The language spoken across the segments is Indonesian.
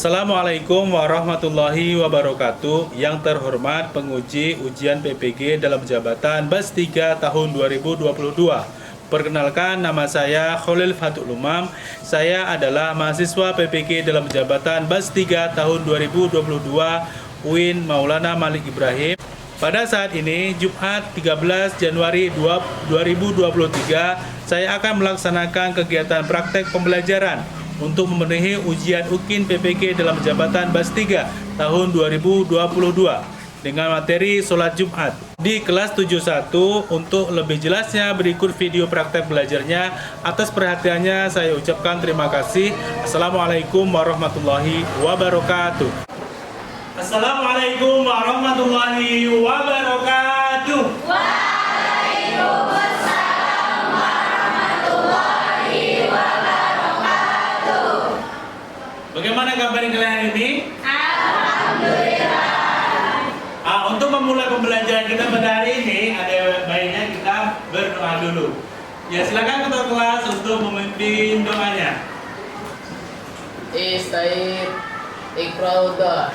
Assalamualaikum warahmatullahi wabarakatuh. Yang terhormat penguji ujian PPG dalam jabatan BAS 3 tahun 2022. Perkenalkan, nama saya Khalil Fatul Umam. Saya adalah mahasiswa PPG dalam jabatan BAS 3 tahun 2022 UIN Maulana Malik Ibrahim. Pada saat ini, Jumat 13 Januari 2023, saya akan melaksanakan kegiatan praktek pembelajaran untuk memenuhi ujian UKIN PPG dalam jabatan BAS 3 tahun 2022 dengan materi sholat Jumat di kelas 71. Untuk lebih jelasnya berikut video praktek belajarnya. Atas perhatiannya saya ucapkan terima kasih. Assalamualaikum warahmatullahi wabarakatuh. Assalamualaikum warahmatullahi wabarakatuh. Waalaikumsalam warahmatullahi wabarakatuh. Bagaimana kabar kalian hari ini? Alhamdulillah. Untuk memulai pembelajaran kita pada hari ini, ada baiknya kita berdoa dulu. Ya, silakan ketua kelas untuk memimpin doanya. Istaid ikraudah.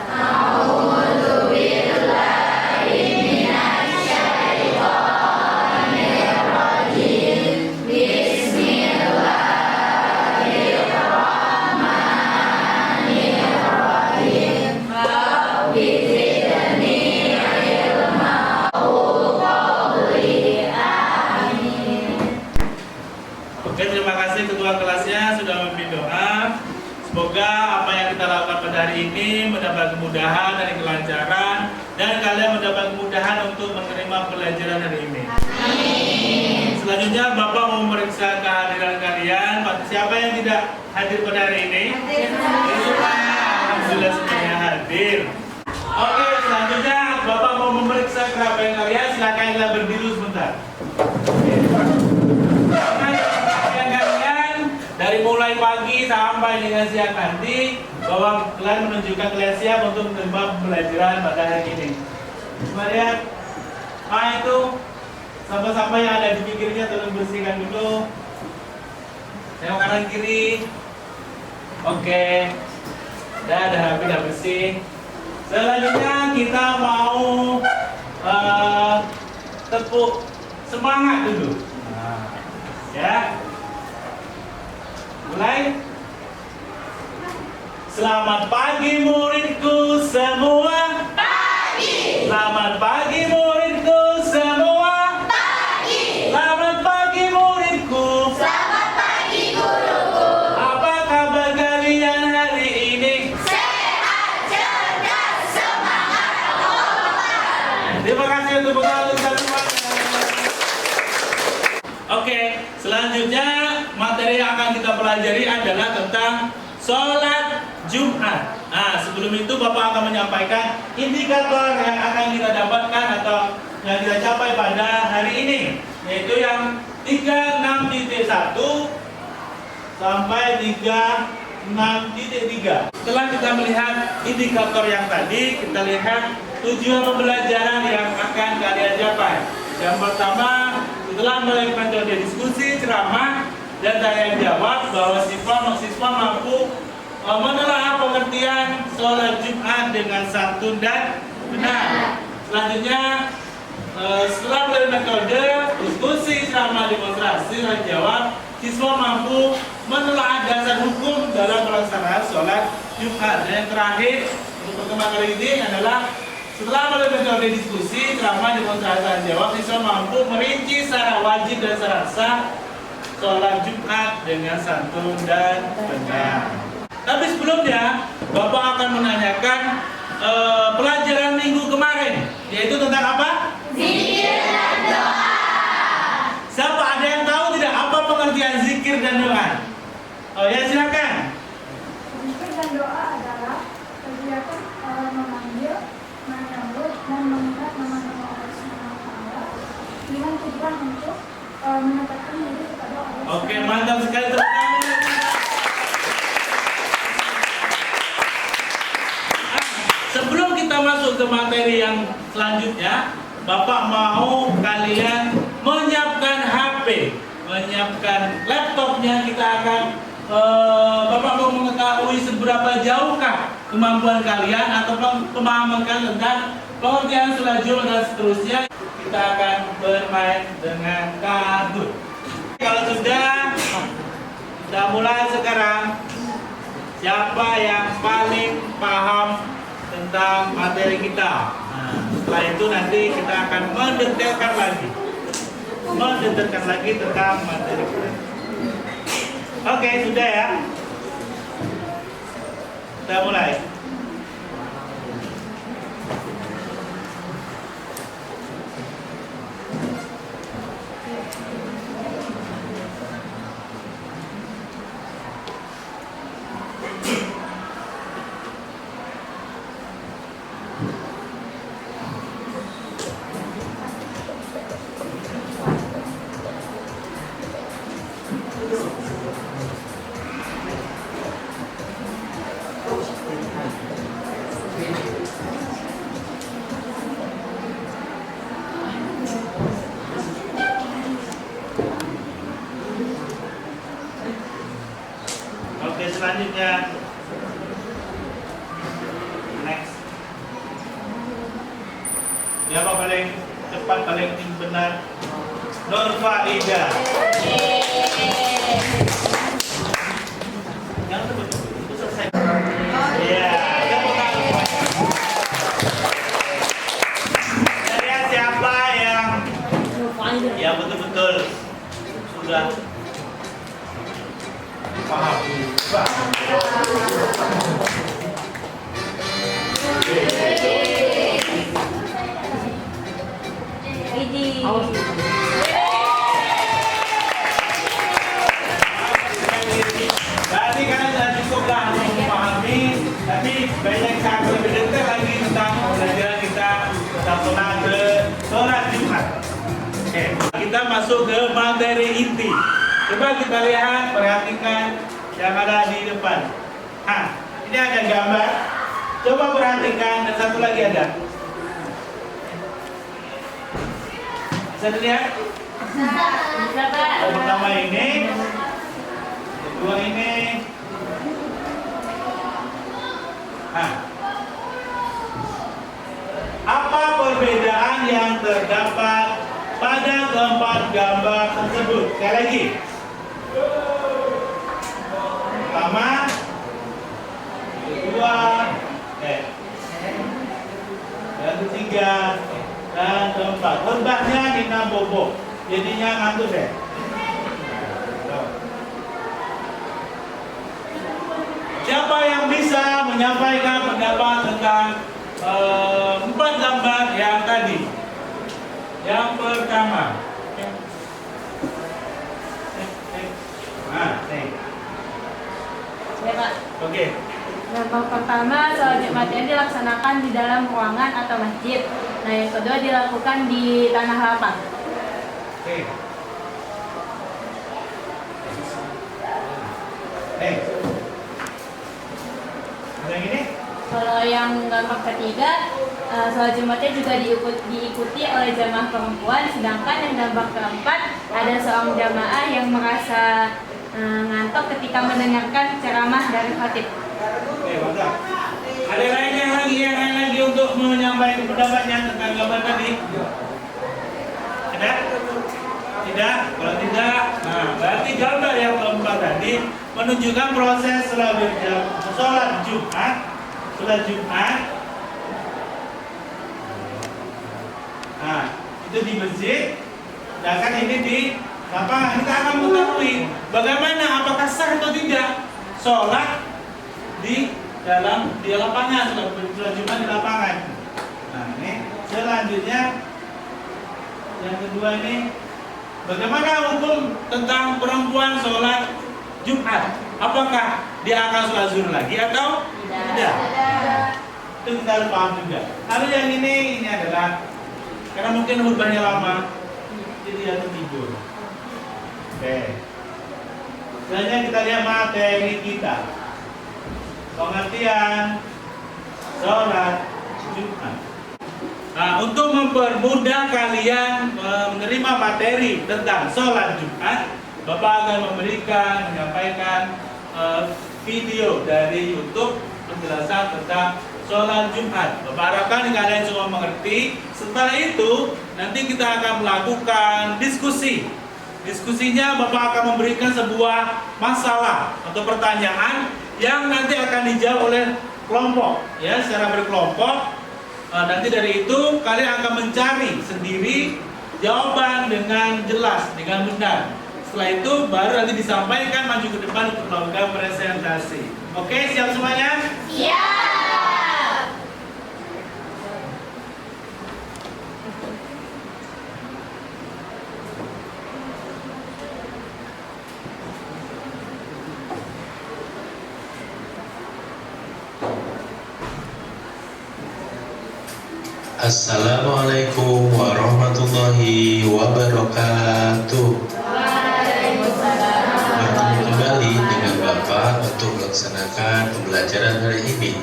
A'udzu billahi minasyaitonir rajim. Bismillahirrahmanirrahim. Rabbi zidni ilma qawli. Amin. Oke, terima kasih ketua kelasnya sudah memimpin doa. Semoga apa yang kita lakukan pada hari ini mendapat kemudahan dan kelancaran, dan kalian mendapat kemudahan untuk menerima pelajaran hari ini. Amin. Selanjutnya Bapak mau memeriksa kehadiran kalian. Siapa yang tidak hadir pada hari ini? Alhamdulillah semuanya hadir. Oke, selanjutnya Bapak mau memeriksa kerabat kalian. Silakan kita berdiri sebentar. Dari mulai pagi sampai dengan siang nanti, bahwa kalian menunjukkan kalian siap untuk menerima pembelajaran pada hari ini. Coba lihat, itu sampah-sampah yang ada di pinggirnya tolong bersihkan dulu. Tengok kanan kiri. Oke, ada rapi, dah bersih. Selanjutnya kita mau tepuk semangat dulu. Ya. Mulai. Selamat pagi muridku semua. Pagi. Selamat pagi muridku semua. Pagi. Selamat pagi muridku. Selamat pagi guruku. Apa kabar kalian hari ini? Sehat, cerdas, semangat, hormat. Terima kasih untuk pengawasan semuanya. Oke, selanjutnya materi yang akan kita pelajari adalah tentang sholat Jumat. Sebelum itu Bapak akan menyampaikan indikator yang akan kita dapatkan atau yang kita capai pada hari ini, yaitu yang 36.1 sampai 36.3. Setelah kita melihat indikator yang tadi, kita lihat tujuan pembelajaran yang akan kalian capai. Yang pertama, setelah melalui metode diskusi, ceramah, dan tanya jawab, bahwa siswa mampu menelaah pengertian sholat Jumat dengan santun dan benar. Selanjutnya, setelah melalui metode diskusi, ceramah, demonstrasi, dan jawab, siswa mampu menelaah dasar hukum dalam pelaksanaan sholat Jumat. Dan yang terakhir, untuk pertemuan kali ini adalah setelah melalui metode diskusi, ceramah, demonstrasi, dan jawab, siswa mampu merinci secara wajib dan secara sah sholat Jumat dengan santun dan benar. Tapi sebelumnya, Bapak akan menanyakan pelajaran minggu kemarin, yaitu tentang apa? Zikir dan doa. Siapa ada yang tahu tidak apa pengertian zikir dan doa? Oh ya, silakan. Zikir dan doa adalah kegiatan memanggil, menyebut, dan mengingat nama-nama Allah Subhanahu wa Ta'ala dengan tujuan untuk mendekatkan diri kepada Allah. Oke, mantap sekali, tepuk tangan. Sebelum kita masuk ke materi yang selanjutnya, Bapak mau kalian menyiapkan HP, menyiapkan laptopnya. Kita akan Bapak mau mengetahui seberapa jauhkah kemampuan kalian atau pemahaman kalian tentang pengertian sholat Jumat dan seterusnya, kita akan bermain dengan kartu. Kalau sudah, kita mulai sekarang. Siapa yang paling paham tentang materi kita? Nah, setelah itu nanti kita akan mendetailkan lagi tentang materi kita. Oke, sudah ya. Kita mulai. Oke, selanjutnya next. Siapa paling cepat, paling benar? Norfa Ida. Yang itu selesai. Iya, tepuk tangan semuanya. Lihat siapa yang betul-betul sudah paham. Berarti kalian sudah cukup lah untuk memahami, tapi banyak yang lebih detail lagi tentang pelajaran kita tentang sholat Jumat. Oke, kita masuk ke materi inti. Coba kita lihat, perhatikan yang ada di depan. Ini ada gambar. Coba perhatikan, dan satu lagi ada. Bisa dilihat? Yang pertama ini, kedua ini. Apa perbedaan yang terdapat pada keempat gambar tersebut? Sekali lagi. Pertama, kedua, dan ketiga, dan keempat. Khotbahnya Nina Bobo, jadinya ngantuk deh. Siapa yang bisa menyampaikan pendapat tentang empat gambar yang tadi? Yang pertama. Ya, Pak. Oke. Yang pertama, sholat Jumat yang dilaksanakan di dalam ruangan atau masjid. Nah, yang kedua dilakukan di tanah lapang. Oke. Yang ini? Kalau yang gambar ketiga, sholat Jumatnya juga diikuti oleh jamaah perempuan. Sedangkan yang gambar keempat, ada seorang jamaah yang merasa ngantuk ketika mendengarkan ceramah dari khatib. Oke, mantap. Ada yang lain lagi untuk menyampaikan pendapatnya tentang gambar tadi? Ada? Tidak? Kalau tidak, berarti gambar yang keempat tadi menunjukkan proses sholat Jumat. Itu di masjid. Sedangkan ini di lapangan. Kita akan mengetahui bagaimana, apakah sah atau tidak sholat di lapangan, sholat Jumat di lapangan. Nah, ini selanjutnya yang kedua ini, bagaimana hukum tentang perempuan sholat Jumat? Apakah dia akan sholat zuhur lagi atau tidak? Itu kita harus paham juga. Lalu yang ini adalah, karena mungkin khutbahnya lama, jadi dia tertidur. Oke. Selanjutnya kita lihat materi kita. Pengertian sholat Jumat. Nah, untuk mempermudah kalian menerima materi tentang sholat Jumat, Bapak akan menyampaikan video dari YouTube penjelasan tentang sholat Jumat. Bapak harapkan kalian semua mengerti. Setelah itu nanti kita akan melakukan diskusi. Diskusinya Bapak akan memberikan sebuah masalah atau pertanyaan yang nanti akan dijawab oleh kelompok, ya, secara berkelompok. Nanti dari itu kalian akan mencari sendiri jawaban dengan jelas, dengan benar. Setelah itu baru nanti disampaikan maju ke depan untuk melakukan presentasi. Oke, siap semuanya? Siap. Assalamualaikum warahmatullahi wabarakatuh. Bertemu kembali dengan Bapak untuk melaksanakan pembelajaran hari ini,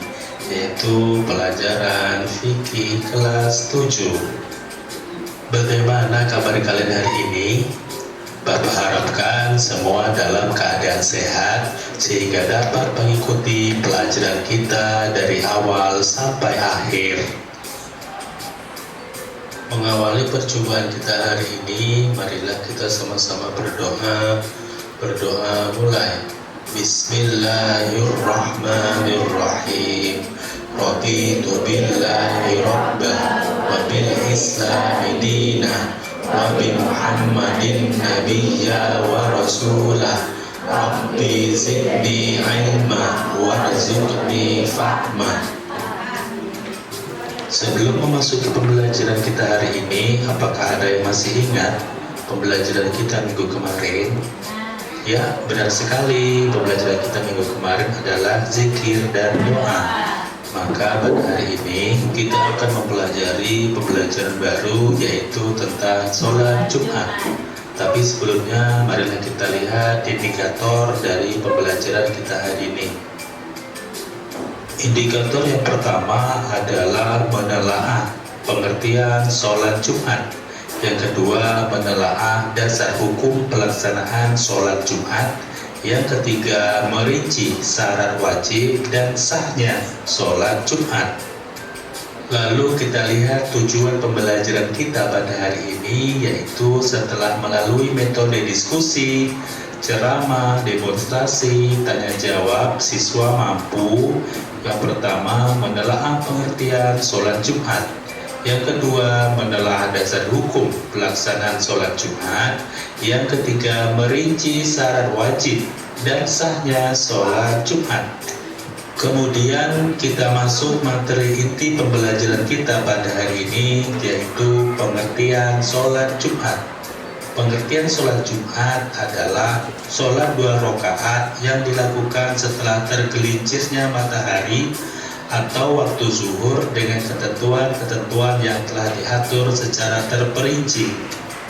yaitu pelajaran fikih kelas 7. Bagaimana kabar kalian hari ini? Bapak harapkan semua dalam keadaan sehat sehingga dapat mengikuti pelajaran kita dari awal sampai akhir. Mengawali percobaan kita hari ini, marilah kita sama-sama berdoa. Berdoa mulai. Bismillahirrahmanirrahim. Raditu billahi rabbah wa bil islami dinah wa bi Muhammadin nabiyya wa rasulah. Rabbi zidni ilma warzuqni fahma. Sebelum memasuki pembelajaran kita hari ini, apakah ada yang masih ingat pembelajaran kita minggu kemarin? Ya, benar sekali. Pembelajaran kita minggu kemarin adalah zikir dan doa. Maka pada hari ini kita akan mempelajari pembelajaran baru, yaitu tentang sholat Jumat. Tapi sebelumnya, marilah kita lihat indikator dari pembelajaran kita hari ini. Indikator yang pertama adalah menelaah pengertian sholat Jumat. Yang kedua, menelaah dasar hukum pelaksanaan sholat Jumat. Yang ketiga, merinci syarat wajib dan sahnya sholat Jumat. Lalu kita lihat tujuan pembelajaran kita pada hari ini, yaitu setelah melalui metode diskusi, ceramah, demonstrasi, tanya jawab, siswa mampu yang pertama menelaah pengertian sholat Jumat, yang kedua menelaah dasar hukum pelaksanaan sholat Jumat, yang ketiga merinci syarat wajib dan sahnya sholat Jumat. Kemudian kita masuk materi inti pembelajaran kita pada hari ini, yaitu pengertian sholat Jumat. Pengertian sholat Jumat adalah sholat 2 rakaat yang dilakukan setelah tergelincirnya matahari atau waktu zuhur dengan ketentuan-ketentuan yang telah diatur secara terperinci.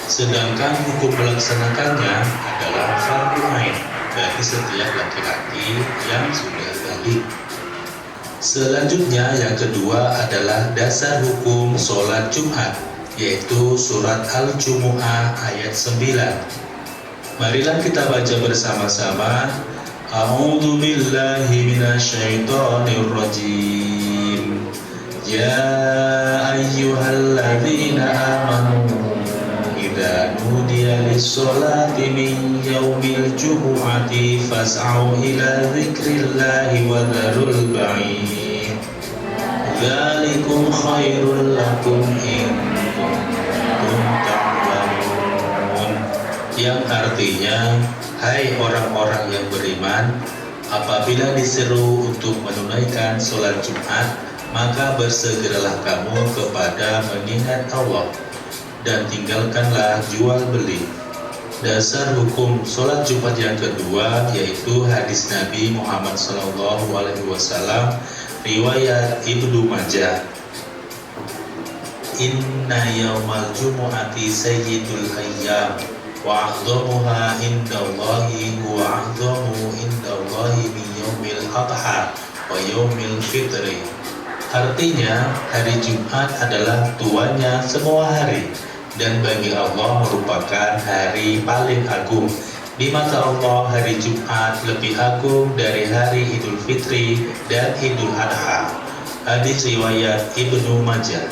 Sedangkan hukum melaksanakannya adalah fardu ain bagi setiap laki-laki yang sudah balik. Selanjutnya yang kedua adalah dasar hukum sholat Jumat, yaitu surat Al-Jumu'ah ayat 9. Marilah kita baca bersama-sama. A'udzu billahi minasyaitonir rajim. Ya ayyuhalladzina amanu idza nudiya lis-sholati min yaumil jumu'ati fas'au ila dzikrillahi wa dzarul ba'id. Dzalikum khairul lakum in yang artinya, hai orang-orang yang beriman, apabila diseru untuk menunaikan sholat Jumat, maka bersegeralah kamu kepada mengingat Allah dan tinggalkanlah jual beli. Dasar hukum sholat Jumat yang kedua yaitu hadis Nabi Muhammad SAW, riwayat Ibnu Majah. Inna yaumal jumu'ati sayyidul ayyam wa a'dhamuha indallahi wa a'dhamu indallahi min yaumil adha wa yaumil fitri. Artinya, hari Jumat adalah tuanya semua hari dan bagi Allah merupakan hari paling agung, Di mata Allah, hari Jumat lebih agung dari hari Idul Fitri dan Idul Adha. Hadis riwayat Ibnu Majah.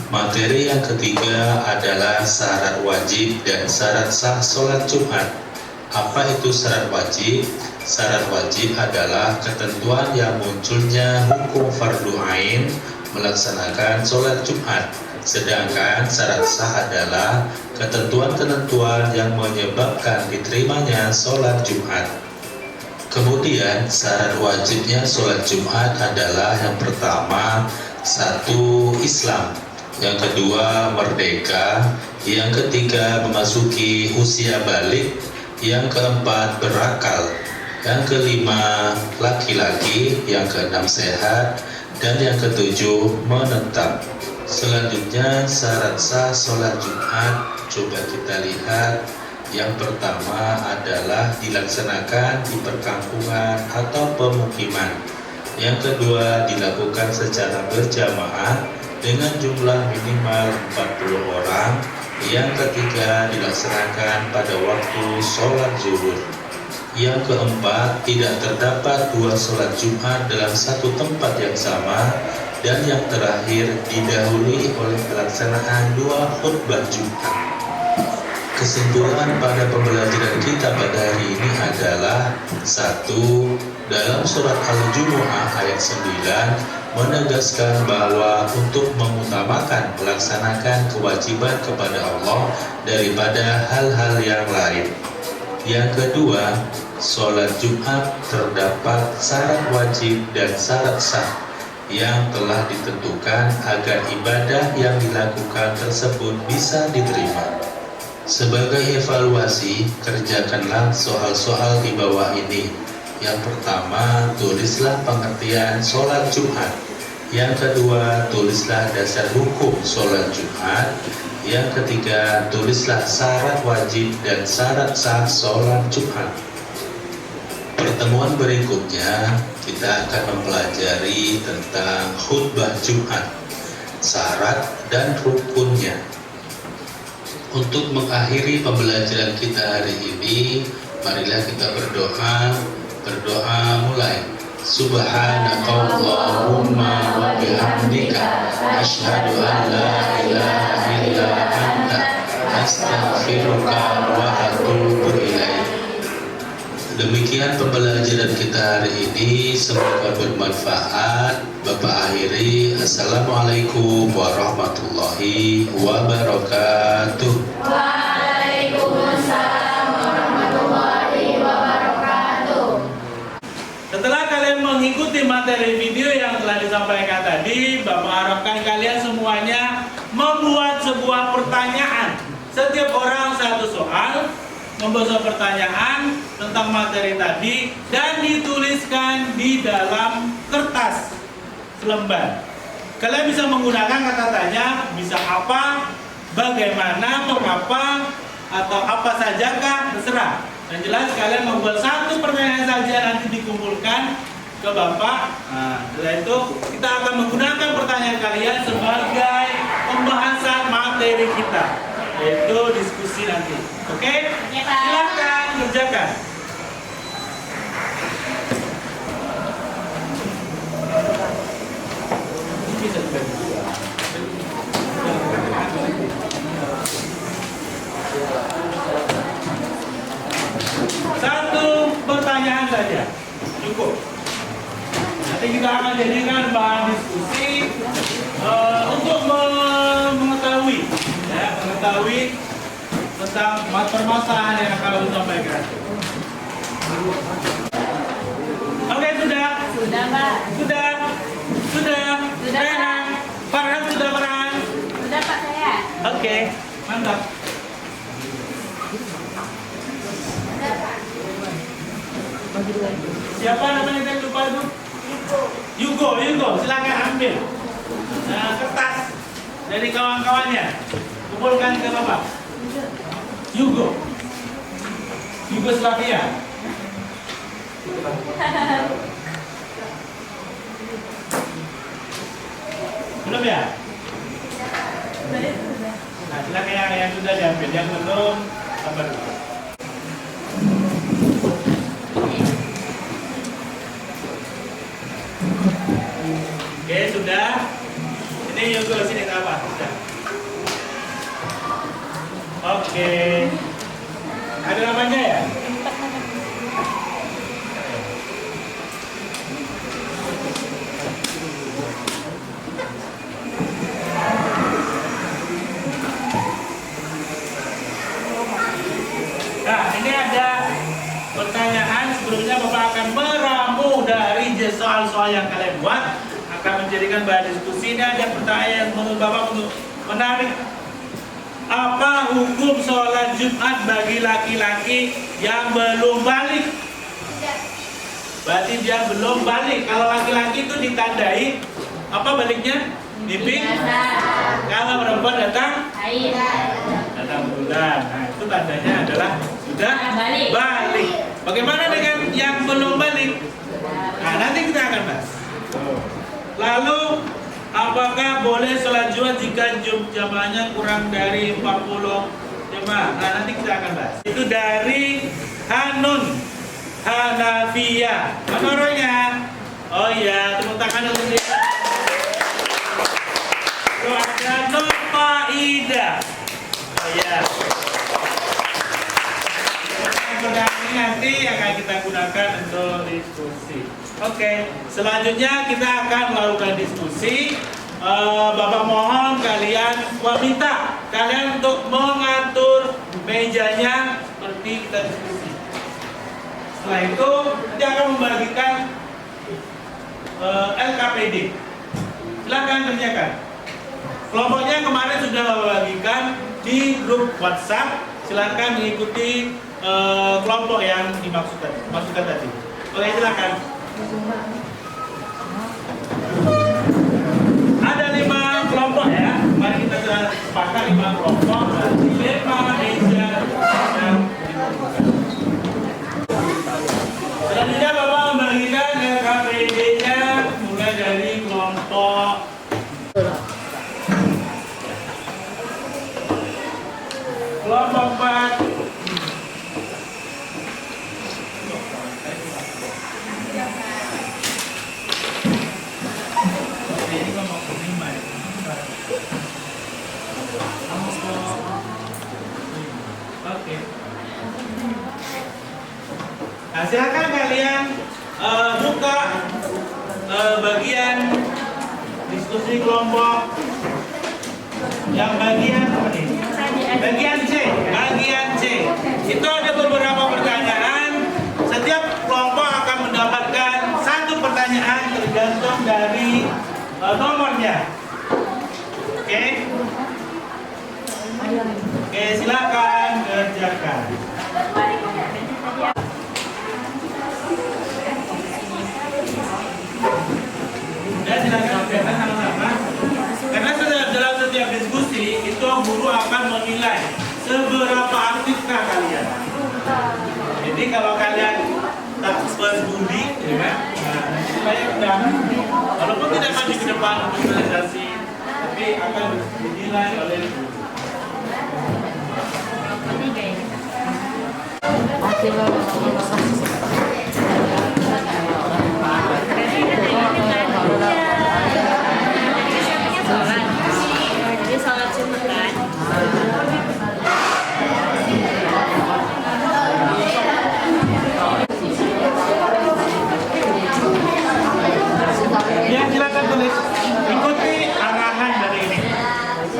Materi yang ketiga adalah syarat wajib dan syarat sah sholat Jumat. Apa itu syarat wajib? Syarat wajib adalah ketentuan yang munculnya hukum fardu ain melaksanakan sholat Jumat. Sedangkan syarat sah adalah ketentuan-ketentuan yang menyebabkan diterimanya sholat Jumat. Kemudian syarat wajibnya sholat Jumat adalah yang pertama, 1. Islam, yang kedua merdeka, yang ketiga memasuki usia balik, yang keempat berakal, yang kelima laki-laki, yang keenam sehat, dan yang ketujuh menetap. Selanjutnya syarat sah sholat Jumat, coba kita lihat. Yang pertama adalah dilaksanakan di perkampungan atau pemukiman. Yang kedua dilakukan secara berjamaah dengan jumlah minimal 40 orang. Yang ketiga dilaksanakan pada waktu sholat zuhur. Yang keempat, tidak terdapat dua sholat Jumat dalam satu tempat yang sama. Dan yang terakhir, didahului oleh pelaksanaan dua khutbah Jumat. Kesimpulan pada pembelajaran kita pada hari ini adalah 1. Dalam surat Al-Jumu'ah ayat 9 menegaskan bahwa untuk mengutamakan melaksanakan kewajiban kepada Allah daripada hal-hal yang lain. Yang kedua, sholat Jumat terdapat syarat wajib dan syarat sah yang telah ditentukan agar ibadah yang dilakukan tersebut bisa diterima. Sebagai evaluasi, kerjakanlah soal-soal di bawah ini. Yang pertama, tulislah pengertian sholat Jumat. Yang kedua, tulislah dasar hukum sholat Jumat. Yang ketiga, tulislah syarat wajib dan syarat sah sholat Jumat. Pertemuan berikutnya kita akan mempelajari tentang khutbah Jumat, syarat dan rukunnya. Untuk mengakhiri pembelajaran kita hari ini, marilah kita berdoa. Berdoa mulai. Subhanakallahumma wa bihamdika asyhadu an la ilaha illa anta astaghfiruka wa atubu ilaik. Demikian pembelajaran kita hari ini, semoga bermanfaat. Bapak akhiri, Assalamualaikum warahmatullahi wabarakatuh. Waalaikumsalam warahmatullahi wabarakatuh. Setelah kalian mengikuti materi video yang telah disampaikan tadi, Bapak harapkan kalian semuanya membuat sebuah pertanyaan. Setiap orang satu soal, membuat sebuah pertanyaan tentang materi tadi dan dituliskan di dalam kertas selembar. Kalian bisa menggunakan kata tanya, bisa apa, bagaimana, mengapa, atau apa sajakah, terserah. Yang jelas kalian membuat satu pertanyaan saja, nanti dikumpulkan ke Bapak. Nah, setelah itu kita akan menggunakan pertanyaan kalian sebagai pembahasan materi kita, yaitu diskusi nanti. Oke? Ya, Pak. Silakan kerjakan. Satu pertanyaan saja cukup. Nanti kita akan jadikan bahan diskusi untuk mengetahui tentang permasalahan yang akan disampaikan. Oke, sudah? Sudah, Pak. Sudah? Sudah, Rehan? Farhan sudah, Farhan? Sudah, Pak, saya. Oke, mantap. Siapa namanya tadi lupa itu? Yugo, silakan ambil kertas dari kawan-kawannya, kumpulkan ke Bapak. Yugoslavia. Belum ya? Nah, silakan yang sudah diambil, yang belum sabar dulu. Ini Yogo sini apa? Oke. Ada namanya ya? Nah, ini ada pertanyaan. Sebelumnya Bapak akan meramu dari soal-soal yang kalian buat, akan menjadikan bahan diskusi. Ini ada pertanyaan menurut Bapak untuk menarik. Apa hukum sholat Jumat bagi laki-laki yang belum balik? Berarti dia belum balik. Kalau laki-laki itu ditandai apa baliknya? Mimpi. Kalau perempuan datang bulan. Nah, itu tandanya adalah sudah balik. Bagaimana dengan yang belum balik? Nah, nanti kita akan bahas. Lalu, apakah boleh sholat Jumat jika jamaahnya kurang dari 40 jemaah? Nah, nanti kita akan bahas. Itu dari Hanun Hanafiyah. Mana orangnya? Oh iya, tepuk tangan untuk dia. Itu ada Nur Faidah. Oh iya. Pertanyaan ini nanti akan kita gunakan untuk diskusi. Oke, selanjutnya kita akan melakukan diskusi. Bapak mohon kalian wanita, kalian untuk mengatur mejanya seperti kita diskusi. Setelah itu kita akan membagikan LKPD. Silakan kerjakan. Kelompoknya kemarin sudah membagikan di grup WhatsApp. Silakan mengikuti kelompok yang dimaksudkan tadi. Oke, silakan. Ada 5 kelompok ya. Mari kita sudah sepakat 5 kelompok. Berarti 5 meja yang dibutuhkan. Selanjutnya Bapak membagikan LKPD-nya mulai dari kelompok kelompok 4. Oke. Nah, silakan kalian buka bagian diskusi kelompok yang bagian apa nih? Bagian C. Bagian C. Itu ada beberapa pertanyaan. Setiap kelompok akan mendapatkan 1 pertanyaan tergantung dari nomornya. Oke. Oke, silakan kerjakan. Dan silakan kerjakan sama-sama. Karena dalam setiap diskusi itu guru akan menilai seberapa aktifkah kalian. Jadi kalau kalian tak peduli, ya kan? Nah, supaya udah, walaupun tidak maju ke depan untuk presentasi, tapi akan dinilai oleh guru. Jadi sholat Jumat kan? Ya, silakan tulis. Ikuti arahan dari ini.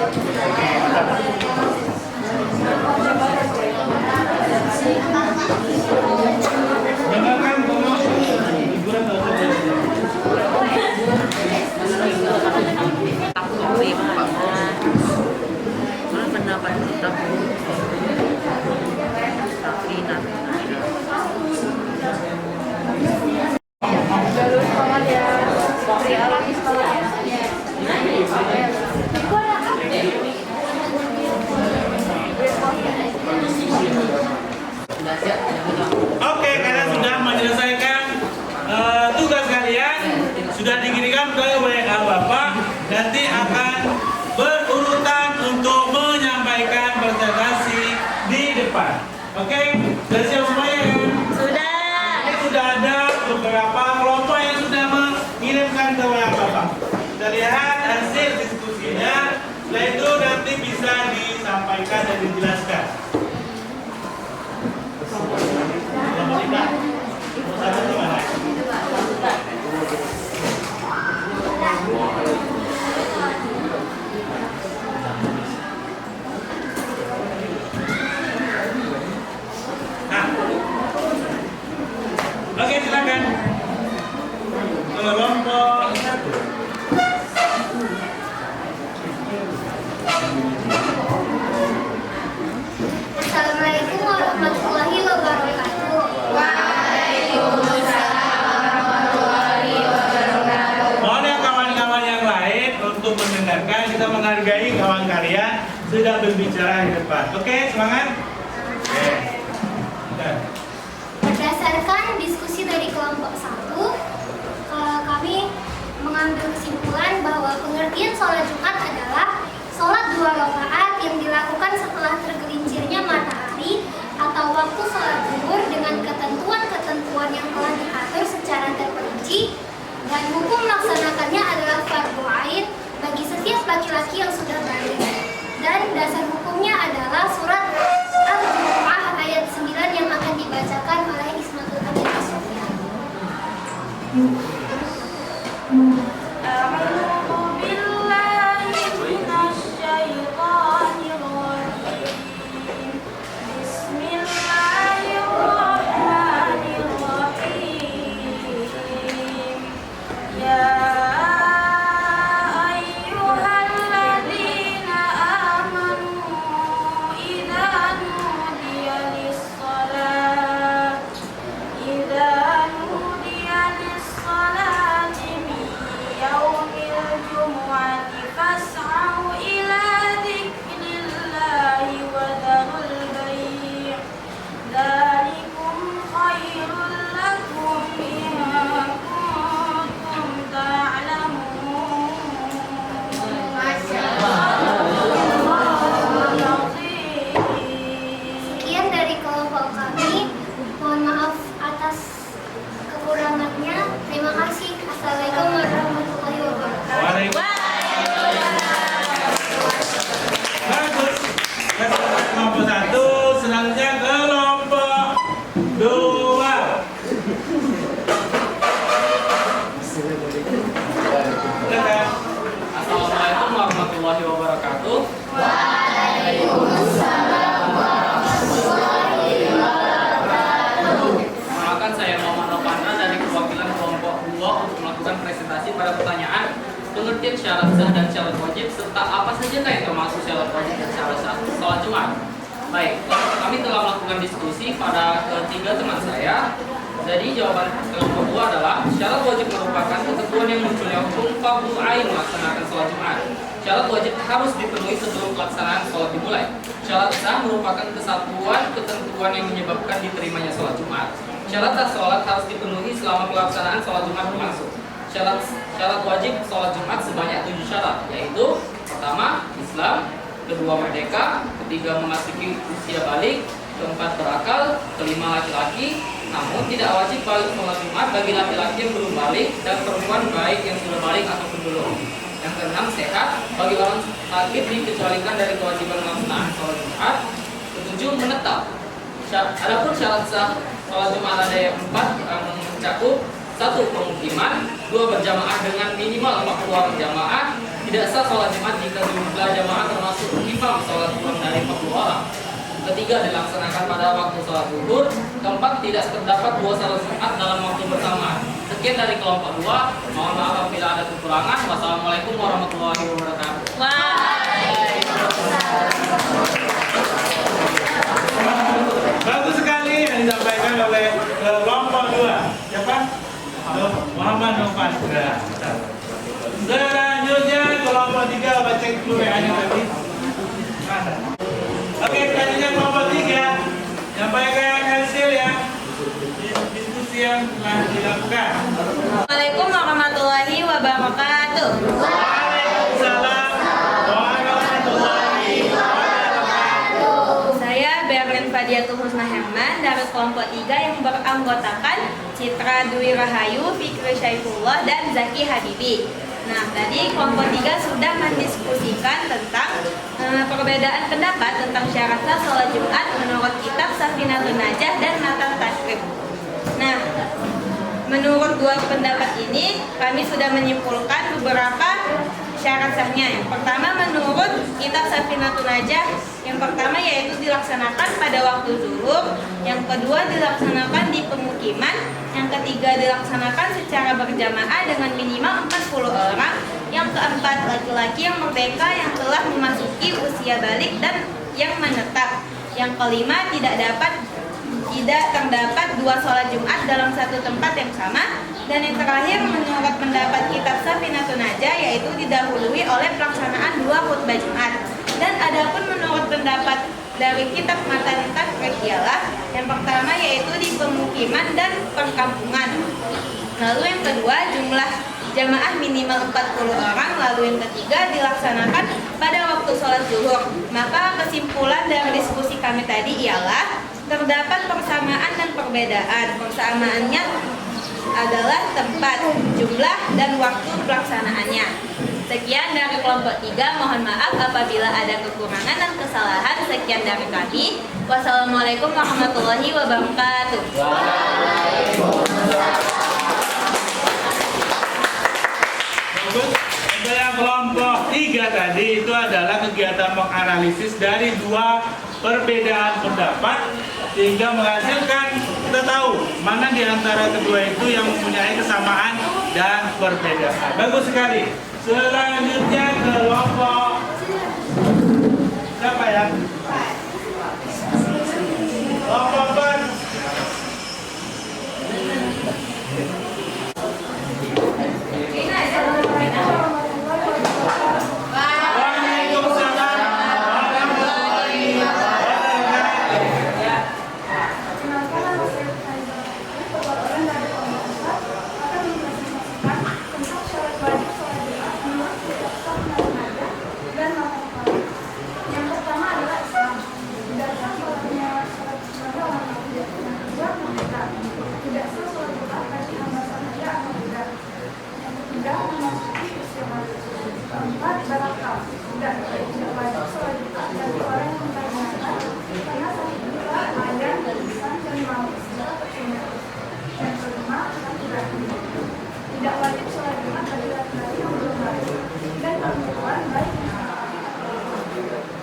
Oke, bentar. dari kawan kalian sudah berbicara di depan. Oke, semangat. Oke. Udah. Berdasarkan diskusi dari kelompok 1, kami mengambil kesimpulan bahwa pengertian sholat Jumat adalah sholat 2 rakaat yang dilakukan setelah tergelincirnya matahari atau waktu sholat zuhur dengan ketentuan-ketentuan yang telah diatur secara terperinci, dan hukum melaksanakannya adalah fardu ain bagi setiap laki-laki yang sudah balik. Dan dasar hukumnya adalah surat Al-Jumu'ah ayat 9 yang akan dibacakan oleh Ismatul Amin As-Sufyan. Sekian dari kelompok kami. Mohon maaf atas kekurangannya. Terima kasih. Assalamualaikum warahmatullahi wabarakatuh. Bagus. Kelompok 1, selanjutnya kelompok 2. Assalamualaikum warahmatullahi wabarakatuh. Perkenalkan, saya Muhammad Novandra dari kewakilan kelompok 2 untuk melakukan presentasi pada pertanyaan pengertian syarat sah dan syarat wajib serta apa saja yang termasuk syarat wajib dan syarat sah sholat Jumat. Baik, kami telah melakukan diskusi pada ketiga teman saya. Jadi jawaban kelompok 2 adalah syarat wajib merupakan ketentuan yang munculnya hukum fardu ain melaksanakan sholat Jumat. Syarat wajib harus dipenuhi sebelum pelaksanaan sholat dimulai. Syarat sah merupakan kesatuan ketentuan yang menyebabkan diterimanya sholat Jumat. Syarat sah sholat harus dipenuhi selama pelaksanaan sholat Jumat berlangsung. Syarat wajib sholat Jumat sebanyak 7 syarat, yaitu pertama, Islam, kedua, merdeka, ketiga, memasuki usia balik, keempat, berakal, kelima, laki-laki, namun tidak wajib balik sholat Jumat bagi laki-laki yang belum balik dan perempuan baik yang sudah balik ataupun belum. Yang keenam, sehat bagi orang sakit dikecualikan dari kewajiban melaksanakan sholat Jumat. Ketujuh, menetap. Adapun syarat sah sholat Jumat ada yang 4 yang mencakup 1. Pemukiman, 2. Berjamaah dengan minimal 40 orang jamaah. Tidak sah sholat Jumat jika jumlah jamaah termasuk imam sholat kurang dari 40 orang. Ketiga, dilaksanakan pada waktu sholat zuhur. Keempat, tidak terdapat 2 sholat Jumat dalam waktu bersamaan. Sekian dari kelompok 2. Mohon maaf apabila ada kekurangan. Wassalamualaikum warahmatullahi wabarakatuh. Bagus sekali yang disampaikan oleh kelompok 2. Siapa? Muhammad Novandra. Selanjutnya kelompok 3, baca dulu WA-nya tadi. Oke, selanjutnya kelompok 3. Sampaikan hasil ya diskusi yang telah dilakukan. Assalamualaikum warahmatullahi wabarakatuh. Waalaikumsalam warahmatullahi wabarakatuh. Saya Berlin Fadiatul Husna Herman dari kelompok 3 yang beranggotakan Citra Dwi Rahayu, Fikri Syaifullah, dan Zaki Habibi. Nah, tadi kelompok 3 sudah mendiskusikan tentang perbedaan pendapat tentang syarat sah sholat Jumat menurut kitab Safinatun Najah dan Matan Tasrif. Nah, menurut 2 pendapat ini, kami sudah menyimpulkan beberapa syarat sahnya. Yang pertama, menurut kitab Safinatun Najah, yang pertama yaitu dilaksanakan pada waktu zuhur, yang kedua dilaksanakan di pemukiman, yang ketiga dilaksanakan secara berjamaah dengan minimal 40 orang, yang keempat laki-laki yang merdeka yang telah memasuki usia balik dan yang menetap, yang kelima tidak terdapat 2 sholat Jumat dalam satu tempat yang sama, Dan yang terakhir, menurut pendapat kitab Safinatun Najah, yaitu didahului oleh pelaksanaan 2 khutbah Jumat. Dan adapun menurut pendapat dari kitab Matan Tafsir ialah yang pertama yaitu di pemukiman dan perkampungan. Lalu yang kedua, jumlah jamaah minimal 40 orang. Lalu yang ketiga, dilaksanakan pada waktu sholat zuhur. Maka kesimpulan dari diskusi kami tadi ialah terdapat persamaan dan perbedaan. Persamaannya adalah tempat, jumlah, dan waktu pelaksanaannya. Sekian dari kelompok 3. Mohon maaf apabila ada kekurangan dan kesalahan. Sekian dari kami. Wassalamualaikum warahmatullahi wabarakatuh. Untuk yang kelompok 3 tadi itu adalah kegiatan menganalisis dari 2 perbedaan pendapat sehingga menghasilkan kita tahu mana di antara kedua itu yang mempunyai kesamaan dan perbedaan. Bagus sekali. Selanjutnya kelompok siapa ya? Kelompok 4. Tidak wajib sholat Jumat bagi laki-laki yang belum balik dan perempuan baik yang sakit.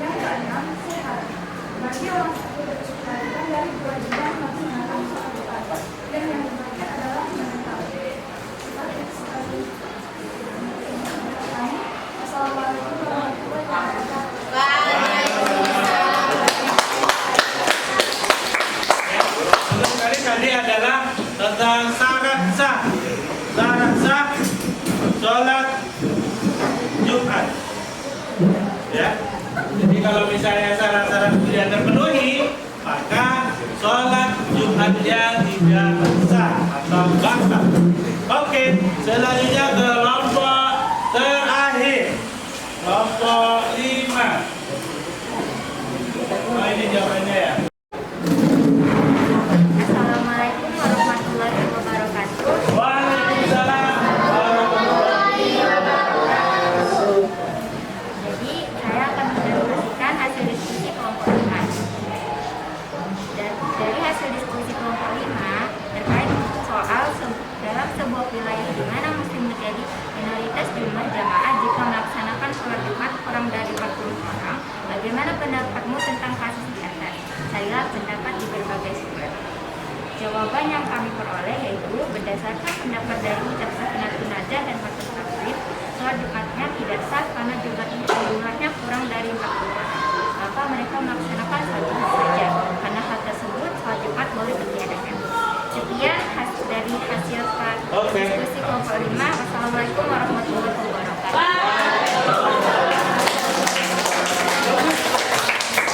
Yang keenam, sehat. Bagi orang sakit berkesulitan dari kewajiban melaksanakan sholat Jumat dan yang terakhir adalah mental. Assalamualaikum warahmatullahi wabarakatuh. Tadi adalah tentang syarat sah sholat Jumat. Ya, jadi kalau misalnya syarat-syarat itu tidak terpenuhi, maka sholat Jumatnya tidak sah atau batal. Oke, selanjutnya kelompok terakhir, kelompok 5. Nah, ini jawabannya ya. Assalamualaikum warahmatullahi wabarakatuh. Waalaikumsalam warahmatullahi wabarakatuh. Jadi saya akan mendiskusikan hasil diskusi kelompok 5. Dan dari hasil diskusi kelompok 5 terkait soal dalam sebuah wilayah di mana muslim menjadi minoritas jumlah jamaah jika melaksanakan sholat Jumat kurang dari 40 orang, bagaimana pendapatmu tentang kasus di atas? Saya pendapat di berbagai sumber. Jawaban yang kami peroleh yaitu berdasarkan pendapat dari kitab Safinatun Najah dan Matan Tafsir, sholat Jumatnya tidak sah karena jumlahnya kurang dari 40 orang. Maka mereka melaksanakan sholat Jumat saja. Karena hal tersebut, sholat Jumat boleh ditiadakan. Sekian dari hasil diskusi kelompok 5. Wassalamualaikum warahmatullahi wabarakatuh.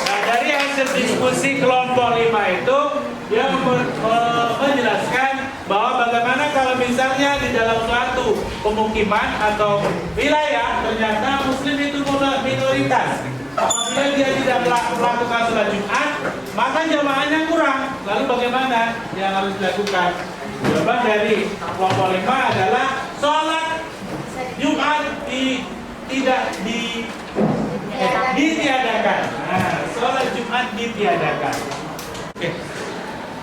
Nah, dari hasil diskusi kelompok 5 itu dia menjelaskan bahwa bagaimana kalau misalnya di dalam suatu pemukiman atau wilayah ternyata muslim itu minoritas. Apabila dia tidak melakukan sholat Jumat, maka jamaahnya kurang. Lalu bagaimana yang harus dilakukan? Jawaban dari kelompok 5 adalah sholat Jumat tidak ditiadakan. Nah, sholat Jumat ditiadakan. Oke.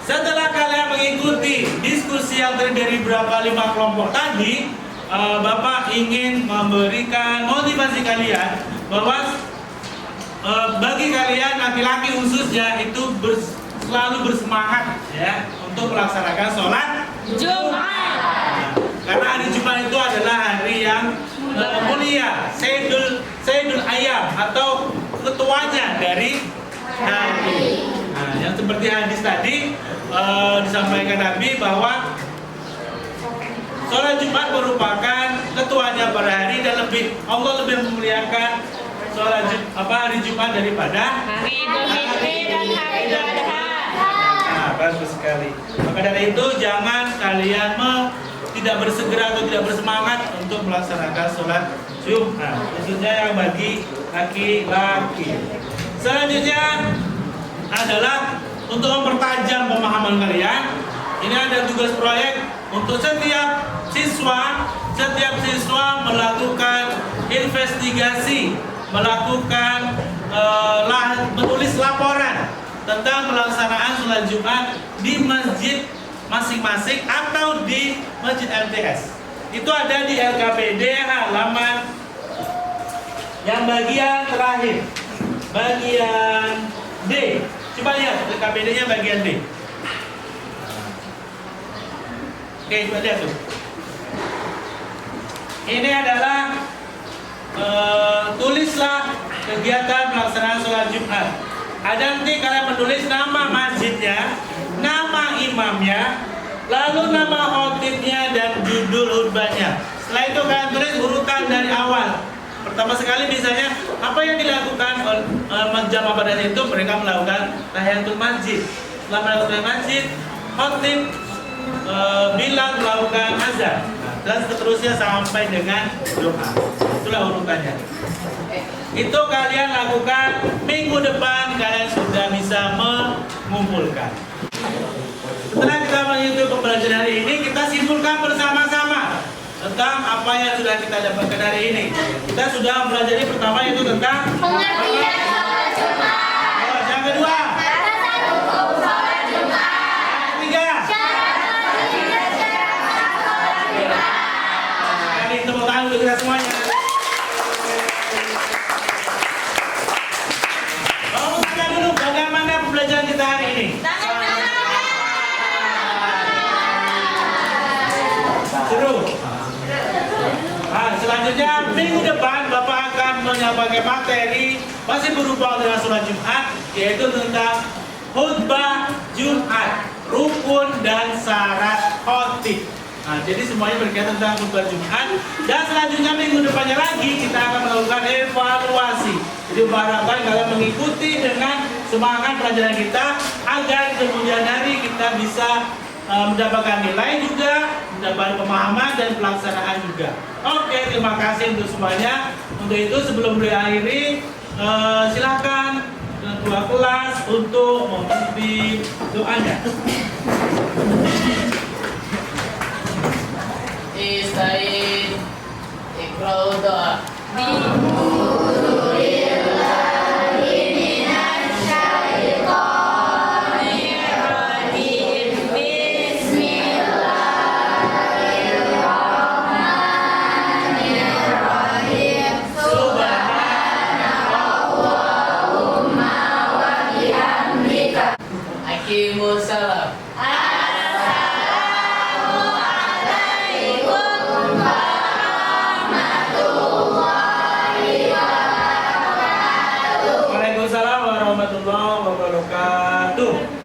Setelah kalian mengikuti diskusi yang terdiri dari 5 kelompok tadi, Bapak ingin memberikan motivasi kalian bahwa bagi kalian laki-laki khususnya itu selalu bersemangat ya untuk melaksanakan sholat Jumat. Karena hari Jumat itu adalah hari yang mulia, Sayyidul Ayyam atau ketuanya dari hari. Nah, yang seperti hadis tadi disampaikan Nabi bahwa sholat Jumat merupakan ketuanya pada hari dan Allah lebih memuliakan hari Jumat daripada Hari Idul Fitri dan Hari Idul Adha. Nah, bagus sekali. Maka dari itu jangan kalian tidak bersegera atau tidak bersemangat untuk melaksanakan sholat Jumat, khususnya yang bagi laki-laki. Selanjutnya adalah untuk mempertajam pemahaman kalian. Ini ada tugas proyek untuk setiap siswa melakukan investigasi, menulis laporan tentang pelaksanaan sholat Jumat di masjid masing-masing atau di masjid MTS. Itu ada di LKPD halaman yang bagian terakhir, bagian D. Coba lihat LKPD-nya bagian D. Oke, coba lihat tuh. Ini adalah tulislah kegiatan pelaksanaan sholat Jumat. Ada nanti kalian menulis nama masjidnya, nama imamnya, lalu nama khotibnya dan judul khutbahnya. Setelah itu kalian tulis urutan dari awal. Pertama sekali misalnya apa yang dilakukan jamaah pada itu, mereka melakukan tahiyatul masjid. Setelah melakukan masjid, khotib bilang melakukan azan, dan seterusnya sampai dengan doa. Itulah urutannya. Itu kalian lakukan minggu depan, kalian sudah bisa mengumpulkan. Setelah kita mengikuti pembelajaran hari ini, kita simpulkan bersama-sama tentang apa yang sudah kita dapatkan hari ini. Kita sudah mempelajari pertama yaitu tentang Pengertian sholat Jumat. Yang kedua, Batasan hukum sholat Jumat. yang ketiga, Syarat wajib dan syarat sah sholat Jumat. kali tepuk tangan untuk kita semuanya. Mau tanya dulu bagaimana pembelajaran kita hari ini? Seru. Selanjutnya minggu depan Bapak akan menyampaikan materi masih berupa dengan sholat Jumat, yaitu tentang khutbah Jumat, rukun dan syarat khotib. Nah, jadi semuanya berkaitan tentang khutbah Jumat. Dan selanjutnya minggu depannya lagi kita akan melakukan evaluasi. Jadi diharapkan kalian mengikuti dengan semangat pelajaran kita agar kemudian hari kita bisa mendapatkan nilai juga, mendapatkan pemahaman dan pelaksanaan juga. Oke, terima kasih untuk semuanya. Untuk itu sebelum berakhiri, silakan ketua kelas untuk memimpin doanya. Istain Iqra'u doa. Aqimus salat.